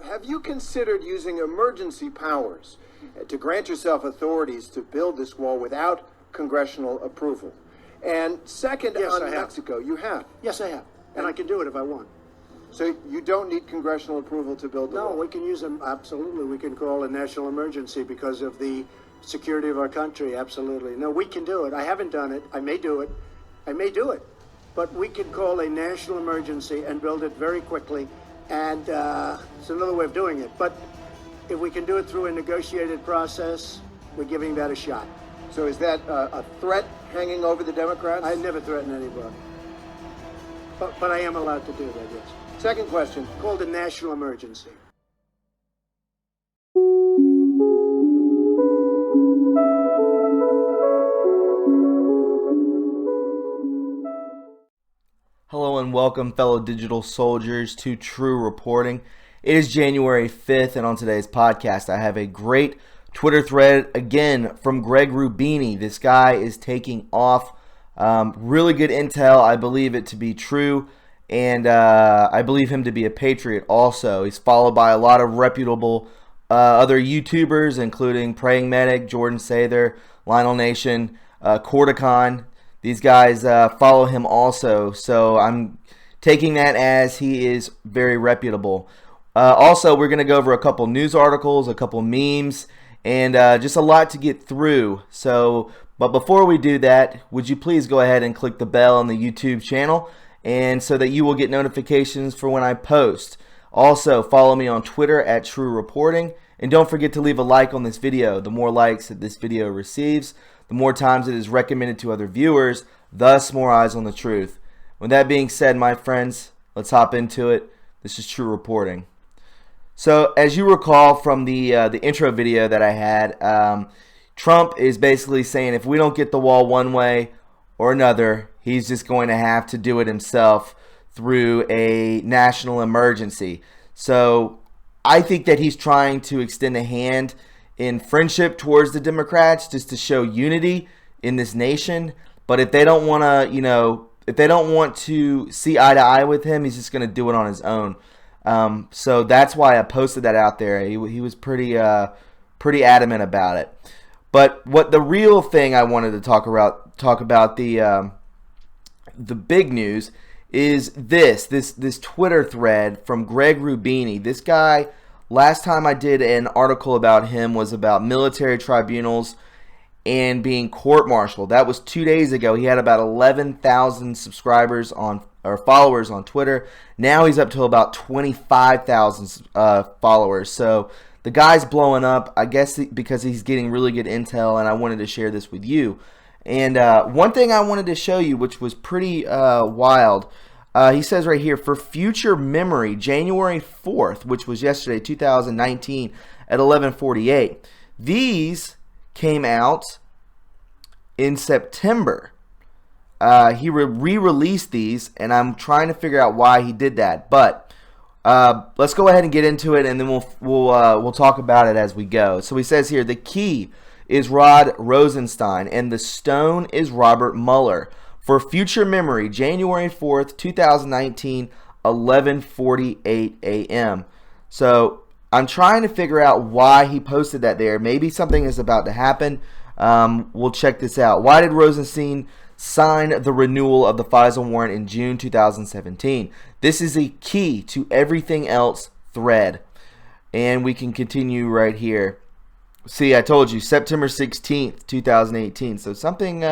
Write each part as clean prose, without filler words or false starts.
Have you considered using emergency powers to grant yourself authorities to build this wall without congressional approval? And second, Yes, on I have. Mexico, you have. Yes, I have. And I can do it if I want. So you don't need congressional approval to build the No, wall? we can use them. Absolutely. We can call a national emergency because of the security of our country. Absolutely. No, we can do it. I haven't done it. I may do it. But we can call a national emergency and build it very quickly. And it's another way of doing it. But if we can do it through a negotiated process, we're giving that a shot. So is that a threat hanging over the Democrats? I never threaten anybody. But I am allowed to do that, yes. Second question. Called a national emergency. Hello and welcome, fellow digital soldiers, to True Reporting. It is January 5th, and on today's podcast, I have a great Twitter thread, again, from Greg Roubini. This guy is taking off. Really good intel. I believe it to be true, and I believe him to be a patriot also. He's followed by a lot of reputable other YouTubers, including Praying Medic, Jordan Sather, Lionel Nation, Corticon. These guys follow him also, so I'm taking that as he is very reputable. Also, we're going to go over a couple news articles, a couple memes, and just a lot to get through. But before we do that, would you please go ahead and click the bell on the YouTube channel, and so that you will get notifications for when I post. Also, follow me on Twitter at True Reporting, and don't forget to leave a like on this video. The more likes that this video receives, the more times it is recommended to other viewers, thus more eyes on the truth. With that being said, my friends, let's hop into it. This is True Reporting. So, as you recall from the intro video that I had, Trump is basically saying if we don't get the wall one way or another, he's just going to have to do it himself through a national emergency. So, I think that he's trying to extend a hand in friendship towards the Democrats, just to show unity in this nation. But if they don't want to, if they don't want to see eye to eye with him, he's just going to do it on his own. So that's why I posted that out there. He was pretty adamant about it. But what the real thing I wanted to talk about the big news is this Twitter thread from Greg Roubini. This guy, last time I did an article about him was about military tribunals and being court-martialed. That was 2 days ago. He had about 11,000 subscribers or followers on Twitter. Now he's up to about 25,000 followers. So the guy's blowing up, I guess, because he's getting really good intel, and I wanted to share this with you. And one thing I wanted to show you, which was pretty wild, he says right here, for future memory, January 4th, which was yesterday, 2019, at 11:48. These came out in September. He re-released these, and I'm trying to figure out why he did that. But let's go ahead and get into it, and then we'll talk about it as we go. So he says here, the key is Rod Rosenstein, and the stone is Robert Mueller. For future memory, January 4th, 2019, 11:48 a.m. So I'm trying to figure out why he posted that there. Maybe something is about to happen. We'll check this out. Why did Rosenstein sign the renewal of the FISA warrant in June 2017? This is a key to everything else thread. And we can continue right here. See, I told you, September 16th, 2018. So something,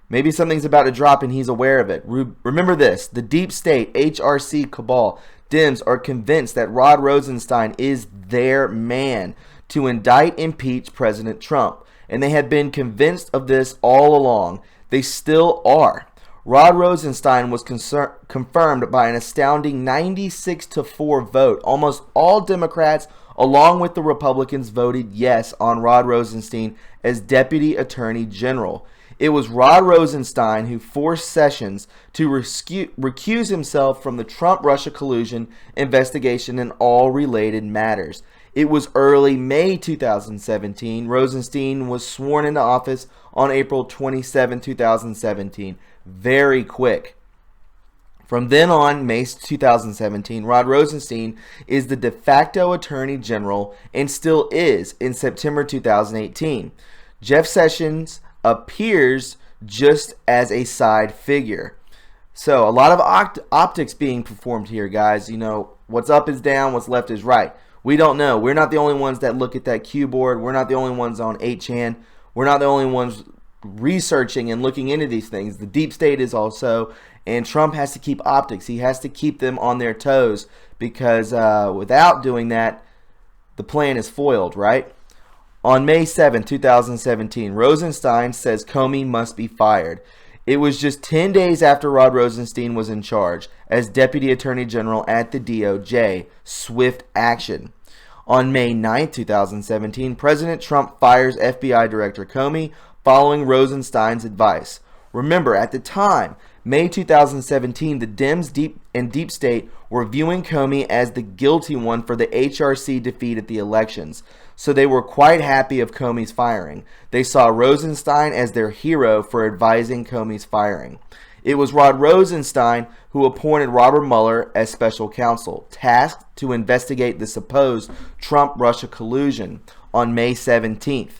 maybe something's about to drop and he's aware of it. Remember this, the deep state, HRC cabal, Dems are convinced that Rod Rosenstein is their man to indict, impeach President Trump. And they have been convinced of this all along. They still are. Rod Rosenstein was confirmed by an astounding 96-4 vote. Almost all Democrats, along with the Republicans, voted yes on Rod Rosenstein as Deputy Attorney General. It was Rod Rosenstein who forced Sessions to recuse himself from the Trump-Russia collusion investigation and all related matters. It was early May 2017. Rosenstein was sworn into office on April 27, 2017. Very quick. From then on, May 2017, Rod Rosenstein is the de facto Attorney General and still is in September 2018. Jeff Sessions appears just as a side figure. So a lot of optics being performed here, guys. You know, what's up is down, what's left is right. We don't know. We're not the only ones that look at that Q board. We're not the only ones on 8chan. We're not the only ones researching and looking into these things. The deep state is also, and Trump has to keep optics. He has to keep them on their toes because without doing that, the plan is foiled, right? On May 7, 2017, Rosenstein says Comey must be fired. It was just 10 days after Rod Rosenstein was in charge as Deputy Attorney General at the DOJ. Swift action. On May 9, 2017, President Trump fires FBI Director Comey following Rosenstein's advice. Remember, at the time, May 2017, the Dems deep state were viewing Comey as the guilty one for the HRC defeat at the elections, so they were quite happy of Comey's firing. They saw Rosenstein as their hero for advising Comey's firing. It was Rod Rosenstein who appointed Robert Mueller as special counsel, tasked to investigate the supposed Trump-Russia collusion on May 17th.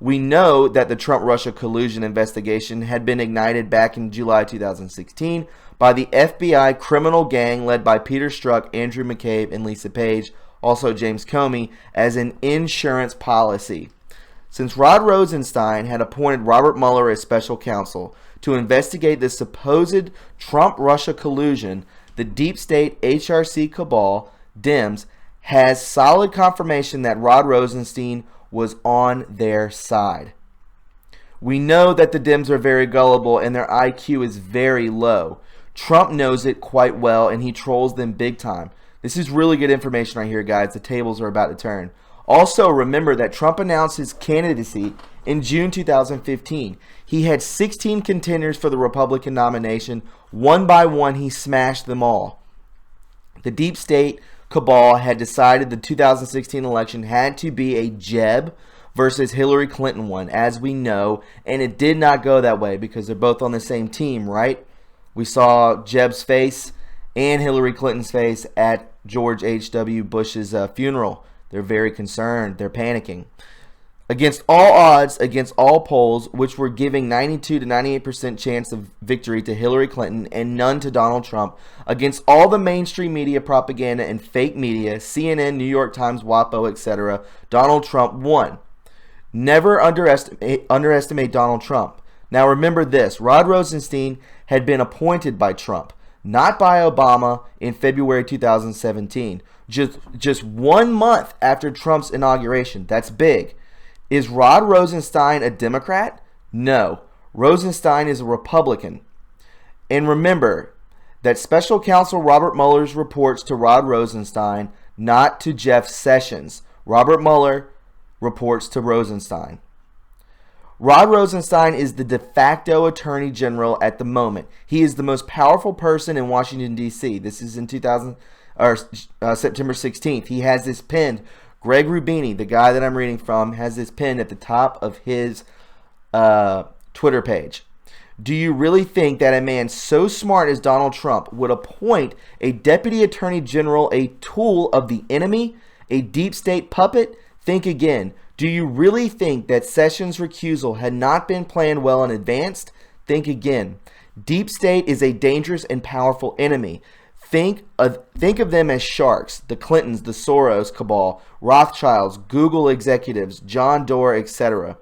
We know that the Trump-Russia collusion investigation had been ignited back in July 2016 by the FBI criminal gang led by Peter Strzok, Andrew McCabe, and Lisa Page, also James Comey, as an insurance policy. Since Rod Rosenstein had appointed Robert Mueller as special counsel to investigate the supposed Trump-Russia collusion, the deep state HRC cabal, Dems, has solid confirmation that Rod Rosenstein was on their side. We know that the Dems are very gullible and their IQ is very low. Trump knows it quite well and he trolls them big time. This is really good information right here, guys. The tables are about to turn. Also, remember that Trump announced his candidacy in June 2015. He had 16 contenders for the Republican nomination. One by one, he smashed them all. The deep state cabal had decided the 2016 election had to be a Jeb versus Hillary Clinton one, as we know, and it did not go that way because they're both on the same team, right? We saw Jeb's face and Hillary Clinton's face at George H.W. Bush's funeral. They're very concerned. They're panicking. Against all odds, against all polls, which were giving 92 to 98% chance of victory to Hillary Clinton and none to Donald Trump, against all the mainstream media propaganda and fake media, CNN, New York Times, WAPO, etc., Donald Trump won. Never underestimate Donald Trump. Now remember this, Rod Rosenstein had been appointed by Trump, not by Obama, in February 2017, just 1 month after Trump's inauguration. That's big. Is Rod Rosenstein a Democrat? No. Rosenstein is a Republican. And remember that Special Counsel Robert Mueller's reports to Rod Rosenstein, not to Jeff Sessions. Robert Mueller reports to Rosenstein. Rod Rosenstein is the de facto Attorney General at the moment. He is the most powerful person in Washington, D.C. This is in September 16th. He has this pinned. Greg Roubini, the guy that I'm reading from, has this pinned at the top of his Twitter page. Do you really think that a man so smart as Donald Trump would appoint a deputy attorney general a tool of the enemy, a deep state puppet? Think again. Do you really think that Sessions' recusal had not been planned well in advance? Think again. Deep state is a dangerous and powerful enemy. Think of them as sharks, the Clintons, the Soros cabal, Rothschilds, Google executives, John Doerr, etc.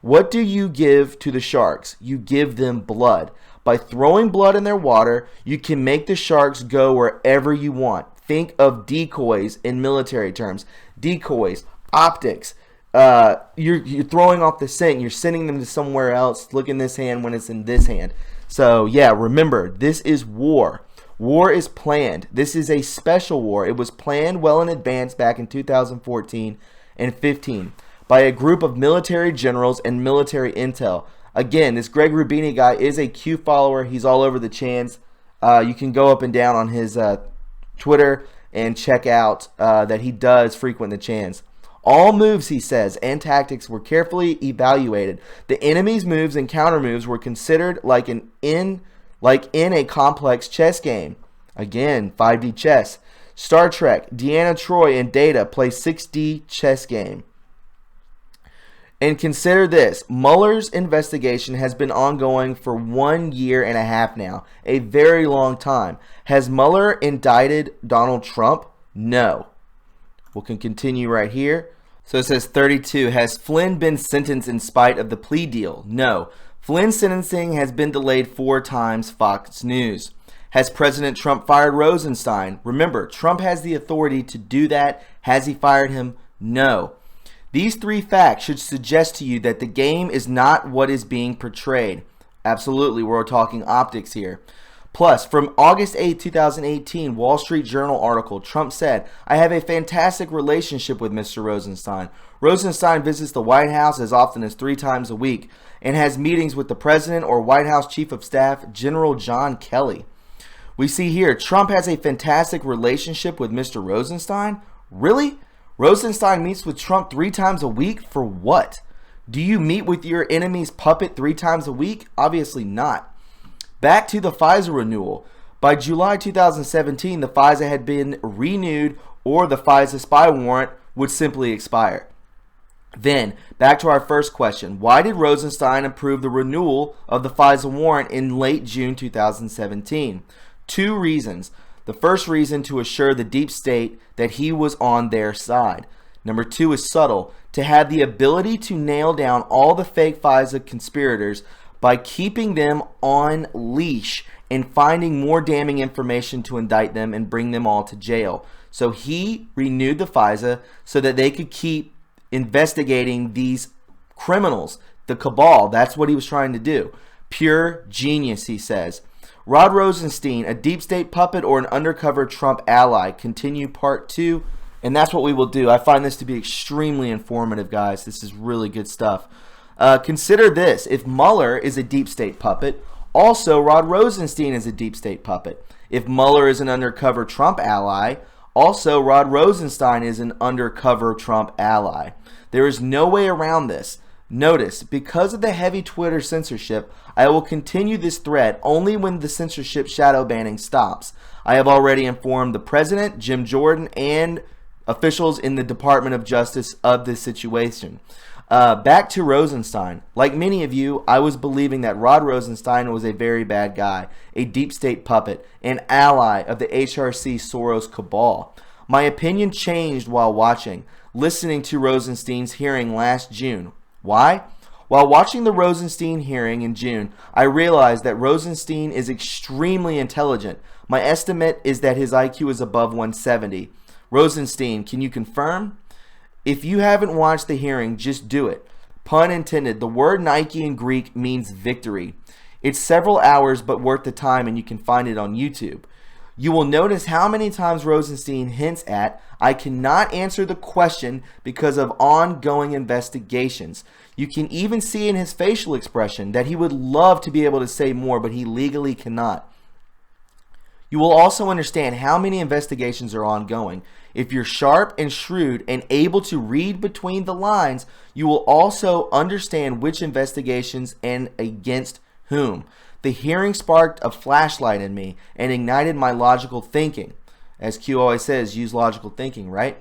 What do you give to the sharks? You give them blood. By throwing blood in their water, you can make the sharks go wherever you want. Think of decoys in military terms. Decoys, optics. You're throwing off the scent. You're sending them to somewhere else. Look in this hand when it's in this hand. So yeah, remember, this is war. War is planned. This is a special war. It was planned well in advance back in 2014 and 15 by a group of military generals and military intel. Again, this Greg Roubini guy is a Q follower. He's all over the chans. You can go up and down on his Twitter and check out that he does frequent the chans. All moves, he says, and tactics were carefully evaluated. The enemy's moves and counter moves were considered like an like in a complex chess game. Again, 5D chess. Star Trek, Deanna Troi and Data play 6D chess game. And consider this, Mueller's investigation has been ongoing for 1.5 years now, a very long time. Has Mueller indicted Donald Trump? No. We can continue right here. So it says 32, has Flynn been sentenced in spite of the plea deal? No. Flynn's sentencing has been delayed 4 times, Fox News. Has President Trump fired Rosenstein? Remember, Trump has the authority to do that. Has he fired him? No. These 3 facts should suggest to you that the game is not what is being portrayed. Absolutely, we're talking optics here. Plus, from August 8, 2018, Wall Street Journal article, Trump said, I have a fantastic relationship with Mr. Rosenstein. Rosenstein visits the White House as often as 3 times a week and has meetings with the President or White House Chief of Staff, General John Kelly. We see here, Trump has a fantastic relationship with Mr. Rosenstein? Really? Rosenstein meets with Trump 3 times a week? For what? Do you meet with your enemy's puppet 3 times a week? Obviously not. Back to the FISA renewal. By July 2017, the FISA had been renewed or the FISA spy warrant would simply expire. Then, back to our first question. Why did Rosenstein approve the renewal of the FISA warrant in late June 2017? 2 reasons. The first reason, to assure the deep state that he was on their side. Number 2 is subtle, to have the ability to nail down all the fake FISA conspirators by keeping them on leash and finding more damning information to indict them and bring them all to jail. So he renewed the FISA so that they could keep investigating these criminals, the cabal. That's what he was trying to do. Pure genius, he says. Rod Rosenstein, a deep state puppet or an undercover Trump ally? Continue part 2. And that's what we will do. I find this to be extremely informative, guys. This is really good stuff. Consider this. If Mueller is a deep state puppet, also Rod Rosenstein is a deep state puppet. If Mueller is an undercover Trump ally, also Rod Rosenstein is an undercover Trump ally. There is no way around this. Notice, because of the heavy Twitter censorship, I will continue this thread only when the censorship shadow banning stops. I have already informed the President, Jim Jordan, and officials in the Department of Justice of this situation. Back to Rosenstein. Like many of you, I was believing that Rod Rosenstein was a very bad guy, a deep state puppet, an ally of the HRC Soros cabal. My opinion changed while listening to Rosenstein's hearing last June. Why? While watching the Rosenstein hearing in June, I realized that Rosenstein is extremely intelligent. My estimate is that his IQ is above 170. Rosenstein, can you confirm? If you haven't watched the hearing, just do it. Pun intended, the word Nike in Greek means victory. It's several hours but worth the time, and you can find it on YouTube. You will notice how many times Rosenstein hints at, I cannot answer the question because of ongoing investigations. You can even see in his facial expression that he would love to be able to say more, but he legally cannot. You will also understand how many investigations are ongoing. If you're sharp and shrewd and able to read between the lines, you will also understand which investigations and against whom. The hearing sparked a flashlight in me and ignited my logical thinking. As Q always says, use logical thinking, right?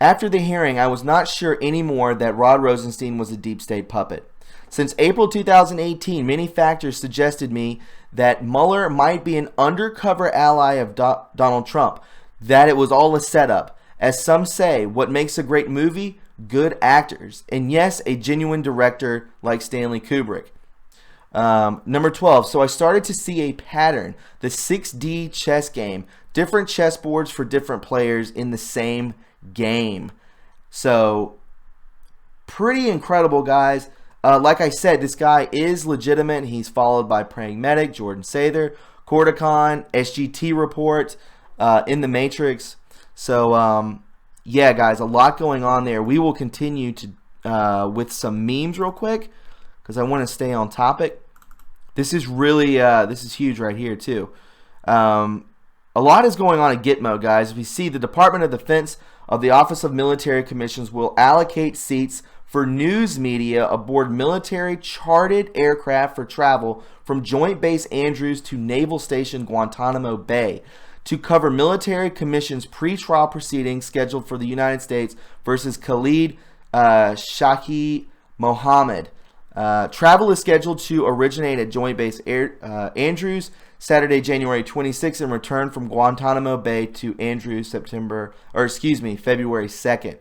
After the hearing, I was not sure anymore that Rod Rosenstein was a deep state puppet. Since April 2018, many factors suggested me that Mueller might be an undercover ally of Donald Trump, that it was all a setup. As some say, what makes a great movie? Good actors. And yes, a genuine director like Stanley Kubrick. Number 12, so I started to see a pattern. The 6D chess game. Different chessboards for different players in the same game. So, pretty incredible, guys. Like I said, this guy is legitimate. He's followed by Praying Medic, Jordan Sather, Corticon, SGT Report, in the Matrix. So, yeah, guys, a lot going on there. We will continue to with some memes real quick because I want to stay on topic. This is really, this is huge right here, too. A lot is going on at Gitmo, guys. We see the Department of Defense of the Office of Military Commissions will allocate seats for news media aboard military chartered aircraft for travel from Joint Base Andrews to Naval Station Guantanamo Bay to cover military commissions pre-trial proceedings scheduled for the United States versus Khalid Shaki Mohammed. Travel is scheduled to originate at Joint Base Andrews Saturday, January 26th, and return from Guantanamo Bay to Andrews February 2nd.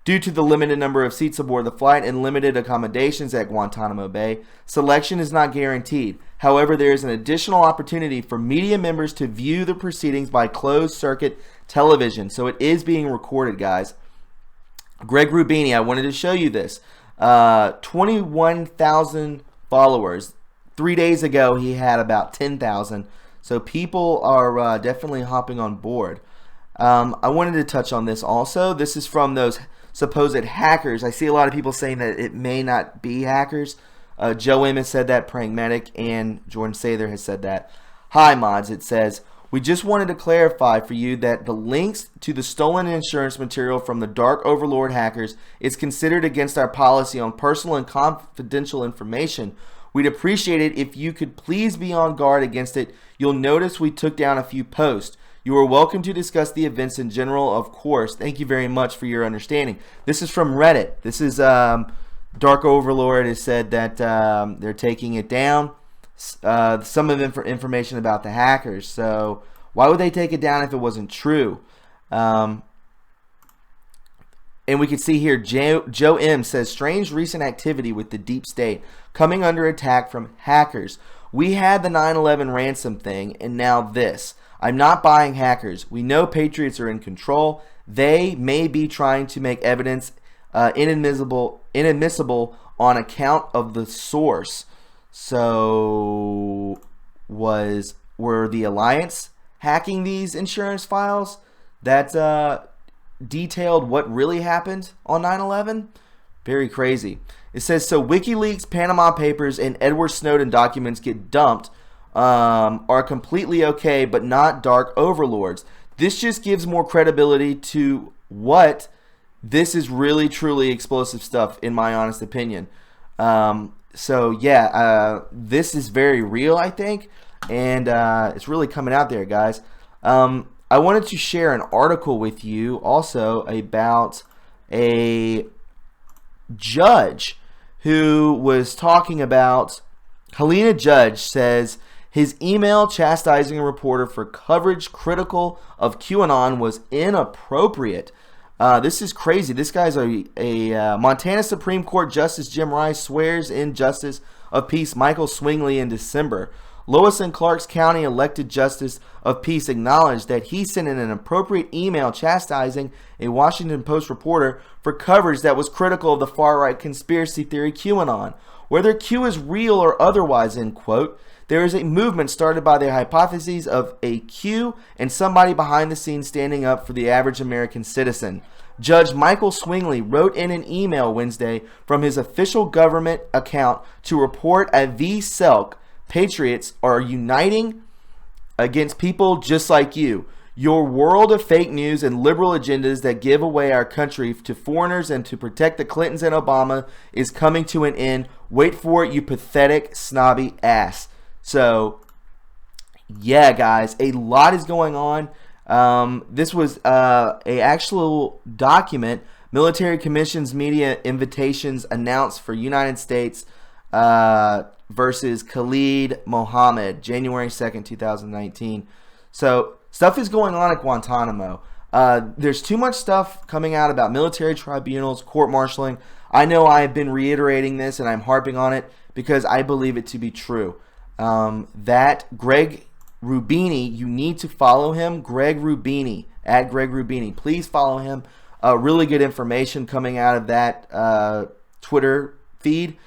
Due to the limited number of seats aboard the flight and limited accommodations at Guantanamo Bay, selection is not guaranteed. However, there is an additional opportunity for media members to view the proceedings by closed-circuit television. So it is being recorded, guys. Greg Roubini, I wanted to show you this. 21,000 followers. 3 days ago, he had about 10,000. So people are definitely hopping on board. I wanted to touch on this also. This is from those supposed hackers. I see a lot of people saying that it may not be hackers. Joe M has said that, Pragmatic, and Jordan Sather has said that. Hi, mods, it says, we just wanted to clarify for you that the links to the stolen insurance material from the Dark Overlord hackers is considered against our policy on personal and confidential information. We'd appreciate it if you could please be on guard against it. You'll notice we took down a few posts. You are welcome to discuss the events in general, of course. Thank you very much for your understanding. This is from Reddit. This is Dark Overlord has said that they're taking it down. Some of information about the hackers. So why would they take it down if it wasn't true? And we can see here, Joe M says, strange recent activity with the deep state coming under attack from hackers. We had the 9/11 ransom thing, and now this. I'm not buying hackers. We know patriots are in control. They may be trying to make evidence inadmissible on account of the source. So were the Alliance hacking these insurance files that detailed what really happened on 9/11? Very crazy. It says, so WikiLeaks, Panama Papers, and Edward Snowden documents get dumped are completely okay, but not Dark Overlords. This just gives more credibility to what this is really, truly explosive stuff, in my honest opinion. So yeah, this is very real, I think, and it's really coming out there, guys. I wanted to share an article with you also about a judge who was talking about, Helena Judge says his email chastising a reporter for coverage critical of QAnon was inappropriate. This is crazy. This guy's a Montana Supreme Court Justice Jim Rice swears in Justice of Peace Michael Swingley in December. Lewis and Clark's County elected Justice of Peace acknowledged that he sent in an inappropriate email chastising a Washington Post reporter for coverage that was critical of the far-right conspiracy theory QAnon. Whether Q is real or otherwise, end quote, there is a movement started by the hypotheses of a Q and somebody behind the scenes standing up for the average American citizen. Judge Michael Swingley wrote in an email Wednesday from his official government account to report at VSelk, patriots are uniting against people just like you. Your world of fake news and liberal agendas that give away our country to foreigners and to protect the Clintons and Obama is coming to an end. Wait for it, you pathetic, snobby ass. So, yeah, guys, a lot is going on. This was a actual document, Military Commissions Media Invitations announced for United States versus Khalid Mohammed, January 2nd, 2019. So, stuff is going on at Guantanamo. There's too much stuff coming out about military tribunals, court-martialing. I know I have been reiterating this and I'm harping on it because I believe it to be true. That Greg Roubini, you need to follow him. Greg Roubini, at Greg Roubini. Please follow him. Really good information coming out of that Twitter feed.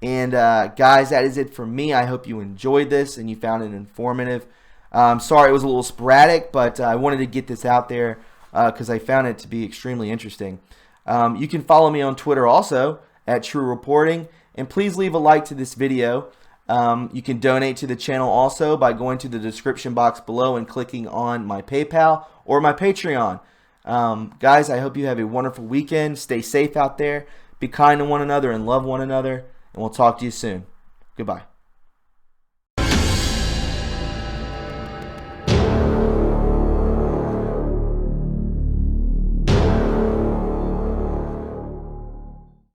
And guys, that is it for me. I hope you enjoyed this and you found it informative. Sorry it was a little sporadic, but I wanted to get this out there because I found it to be extremely interesting. You can follow me on Twitter also at True Reporting. And please leave a like to this video. You can donate to the channel also by going to the description box below and clicking on my PayPal or my Patreon. Guys, I hope you have a wonderful weekend. Stay safe out there. Be kind to one another and love one another. And we'll talk to you soon. Goodbye.